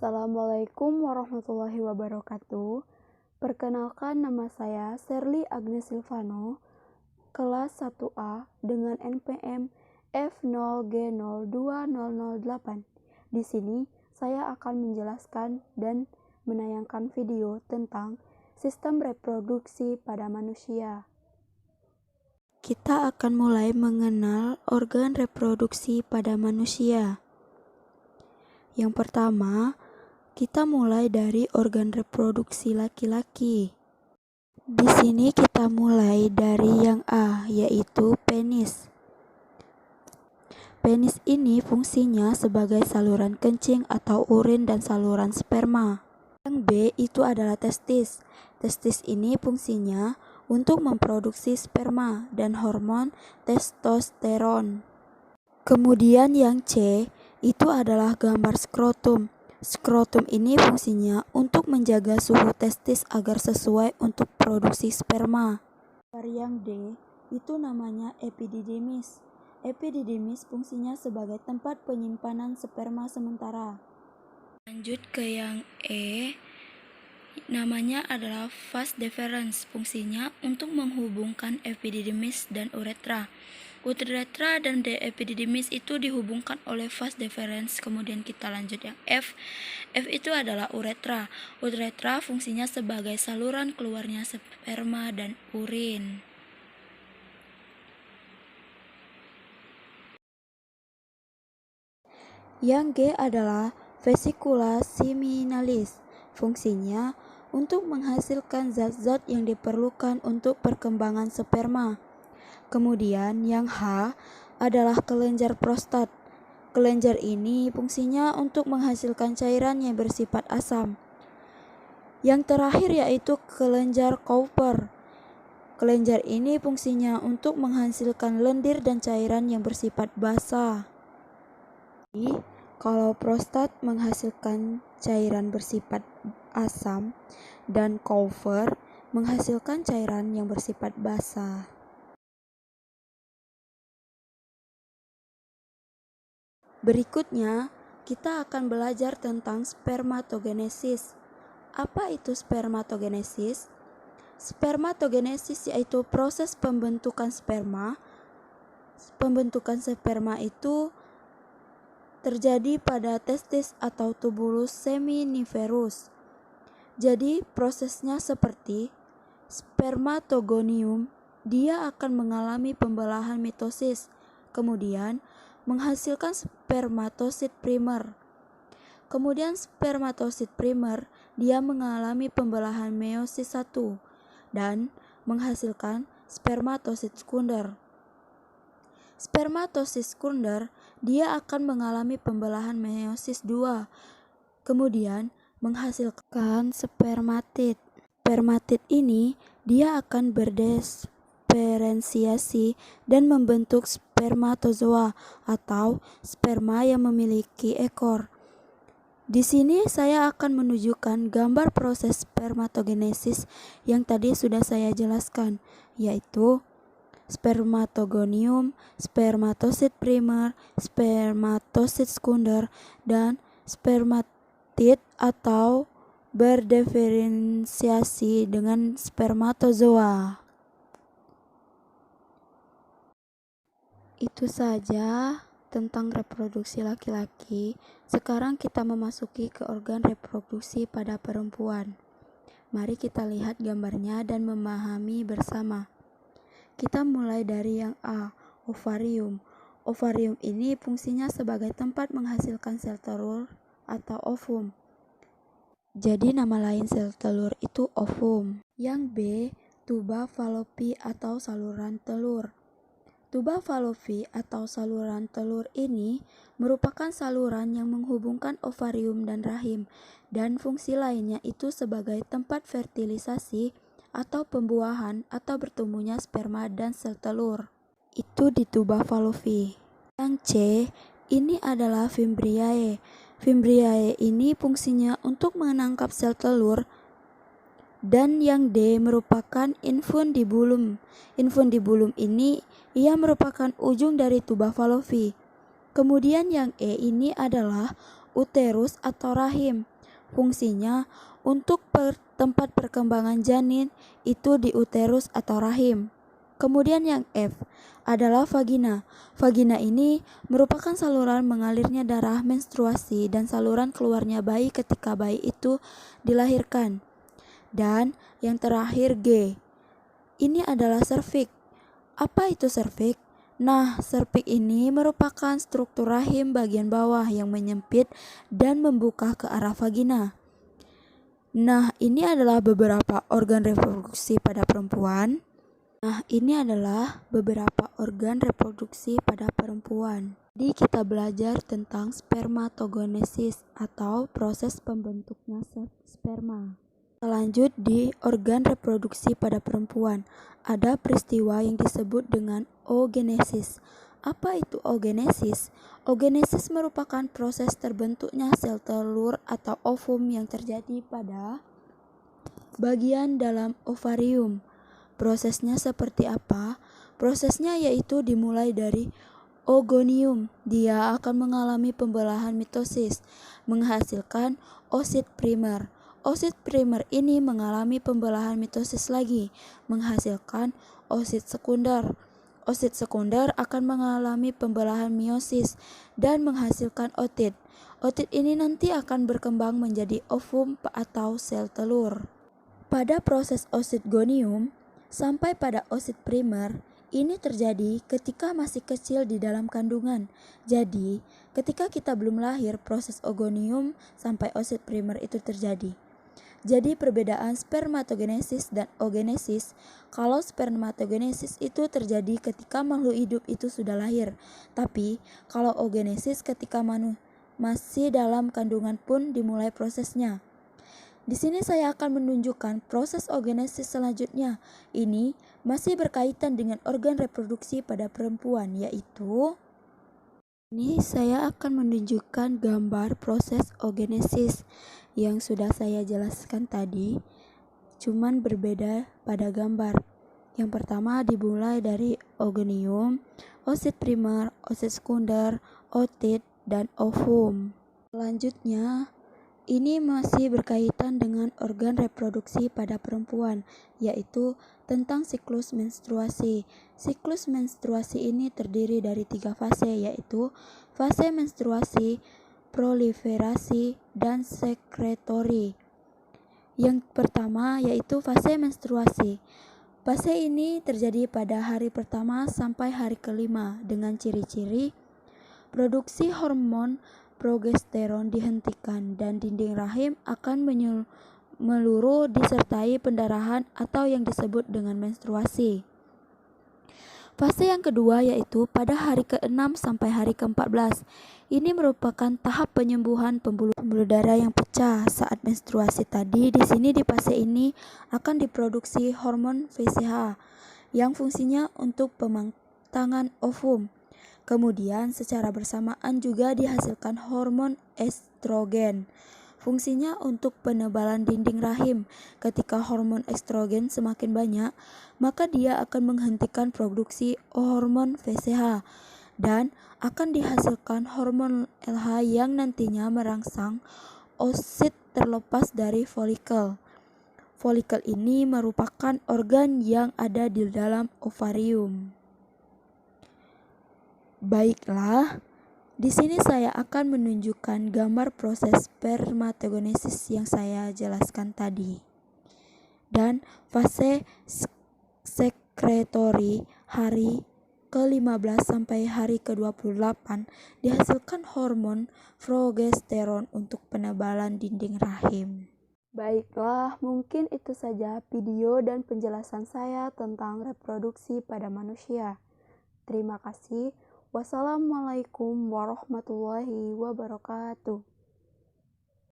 Assalamualaikum warahmatullahi wabarakatuh. Perkenalkan, nama saya Sherly Agnes Silvano, kelas 1A dengan NPM F0G02008. Di sini saya akan menjelaskan dan menayangkan video tentang sistem reproduksi pada manusia. Kita akan mulai mengenal organ reproduksi pada manusia. Yang pertama, kita mulai dari organ reproduksi laki-laki. Di sini kita mulai dari yang A, yaitu penis. Penis ini fungsinya sebagai saluran kencing atau urin dan saluran sperma. Yang B itu adalah testis. Testis ini fungsinya untuk memproduksi sperma dan hormon testosteron. Kemudian yang C itu adalah gambar skrotum. Skrotum ini fungsinya untuk menjaga suhu testis agar sesuai untuk produksi sperma. Yang D itu namanya epididymis. Epididymis fungsinya sebagai tempat penyimpanan sperma sementara. Lanjut ke yang E, namanya adalah vas deferens. Fungsinya untuk menghubungkan epididymis dan uretra. Uretra dan epididymis itu dihubungkan oleh vas deferens. Kemudian kita lanjut yang F. F itu adalah uretra. Uretra fungsinya sebagai saluran keluarnya sperma dan urin. Yang G adalah vesicula seminalis. Fungsinya untuk menghasilkan zat-zat yang diperlukan untuk perkembangan sperma. Kemudian yang H adalah kelenjar prostat. Kelenjar ini fungsinya untuk menghasilkan cairan yang bersifat asam. Yang terakhir yaitu kelenjar Cowper. Kelenjar ini fungsinya untuk menghasilkan lendir dan cairan yang bersifat basa. Jadi, kalau prostat menghasilkan cairan bersifat asam dan Cowper menghasilkan cairan yang bersifat basa. Berikutnya, kita akan belajar tentang spermatogenesis. Apa itu spermatogenesis? Spermatogenesis yaitu proses pembentukan sperma. Pembentukan sperma itu terjadi pada testis atau tubulus seminiferus. Jadi, prosesnya seperti spermatogonium, dia akan mengalami pembelahan mitosis, kemudian menghasilkan spermatosit primer. Kemudian spermatosit primer dia mengalami pembelahan meiosis 1 dan menghasilkan spermatosit sekunder. Spermatosit sekunder dia akan mengalami pembelahan meiosis 2, kemudian menghasilkan spermatid. Spermatid ini dia akan berdiferensiasi dan membentuk spermatozoa atau sperma yang memiliki ekor. Di sini saya akan menunjukkan gambar proses spermatogenesis yang tadi sudah saya jelaskan, yaitu spermatogonium, spermatosit primer, spermatosit sekunder, dan spermatid atau berdiferensiasi dengan spermatozoa. Itu saja tentang reproduksi laki-laki. Sekarang kita memasuki ke organ reproduksi pada perempuan. Mari kita lihat gambarnya dan memahami bersama. Kita mulai dari yang A, ovarium. Ovarium ini fungsinya sebagai tempat menghasilkan sel telur atau ovum. Jadi nama lain sel telur itu ovum. Yang B, tuba fallopi atau saluran telur. Tuba fallopi atau saluran telur ini merupakan saluran yang menghubungkan ovarium dan rahim, dan fungsi lainnya itu sebagai tempat fertilisasi atau pembuahan atau bertumbuhnya sperma dan sel telur. Itu di tuba fallopi. Yang C, ini adalah fimbriae. Fimbriae ini fungsinya untuk menangkap sel telur. Dan yang D merupakan infundibulum. Infundibulum ini ia merupakan ujung dari tuba fallopi. Kemudian yang E ini adalah uterus atau rahim. Fungsinya untuk tempat perkembangan janin itu di uterus atau rahim. Kemudian yang F adalah vagina. Vagina ini merupakan saluran mengalirnya darah menstruasi dan saluran keluarnya bayi ketika bayi itu dilahirkan. Dan yang terakhir G. Ini adalah serviks. Apa itu serviks? Nah, serviks ini merupakan struktur rahim bagian bawah yang menyempit dan membuka ke arah vagina. Nah, ini adalah beberapa organ reproduksi pada perempuan. Jadi kita belajar tentang spermatogenesis atau proses pembentuknya sperma. Lanjut di organ reproduksi pada perempuan. Ada peristiwa yang disebut dengan oogenesis. Apa itu oogenesis? Oogenesis merupakan proses terbentuknya sel telur atau ovum yang terjadi pada bagian dalam ovarium. Prosesnya seperti apa? Prosesnya yaitu dimulai dari oogonium. Dia akan mengalami pembelahan mitosis, menghasilkan oosit primer. Oosit primer ini mengalami pembelahan mitosis lagi, menghasilkan oosit sekunder. Oosit sekunder akan mengalami pembelahan meiosis dan menghasilkan ootit. Ootit ini nanti akan berkembang menjadi ovum atau sel telur. Pada proses oositgonium sampai pada oosit primer, ini terjadi ketika masih kecil di dalam kandungan. Jadi, ketika kita belum lahir, proses oogonium sampai oosit primer itu terjadi. Jadi perbedaan spermatogenesis dan oogenesis, kalau spermatogenesis itu terjadi ketika makhluk hidup itu sudah lahir. Tapi kalau oogenesis ketika masih dalam kandungan pun dimulai prosesnya. Di sini saya akan menunjukkan proses oogenesis selanjutnya. Ini masih berkaitan dengan organ reproduksi pada perempuan, yaitu ini saya akan menunjukkan gambar proses oogenesis yang sudah saya jelaskan tadi, cuman berbeda pada gambar. Yang pertama dimulai dari oogonium, oosit primer, oosit sekunder, ootit, dan ovum. Selanjutnya, ini masih berkaitan dengan organ reproduksi pada perempuan, yaitu tentang siklus menstruasi. Siklus menstruasi ini terdiri dari 3 fase, yaitu fase menstruasi, proliferasi, dan sekretori. Yang pertama yaitu fase menstruasi. Fase ini terjadi pada hari pertama sampai hari kelima dengan ciri-ciri produksi hormon progesteron dihentikan dan dinding rahim akan meluru disertai pendarahan atau yang disebut dengan menstruasi. Fase yang kedua yaitu pada hari ke-6 sampai hari ke-14. Ini merupakan tahap penyembuhan pembuluh darah yang pecah saat menstruasi tadi. Di sini di fase ini akan diproduksi hormon FSH yang fungsinya untuk pematangan ovum. Kemudian secara bersamaan juga dihasilkan hormon estrogen. Fungsinya untuk penebalan dinding rahim. Ketika hormon estrogen semakin banyak, maka dia akan menghentikan produksi hormon FSH dan akan dihasilkan hormon LH yang nantinya merangsang oosit terlepas dari folikel. Folikel ini merupakan organ yang ada di dalam ovarium. Baiklah, di sini saya akan menunjukkan gambar proses spermatogenesis yang saya jelaskan tadi. Dan fase sekretori hari ke-15 sampai hari ke-28 dihasilkan hormon progesteron untuk penebalan dinding rahim. Baiklah, mungkin itu saja video dan penjelasan saya tentang reproduksi pada manusia. Terima kasih. Wassalamualaikum warahmatullahi wabarakatuh.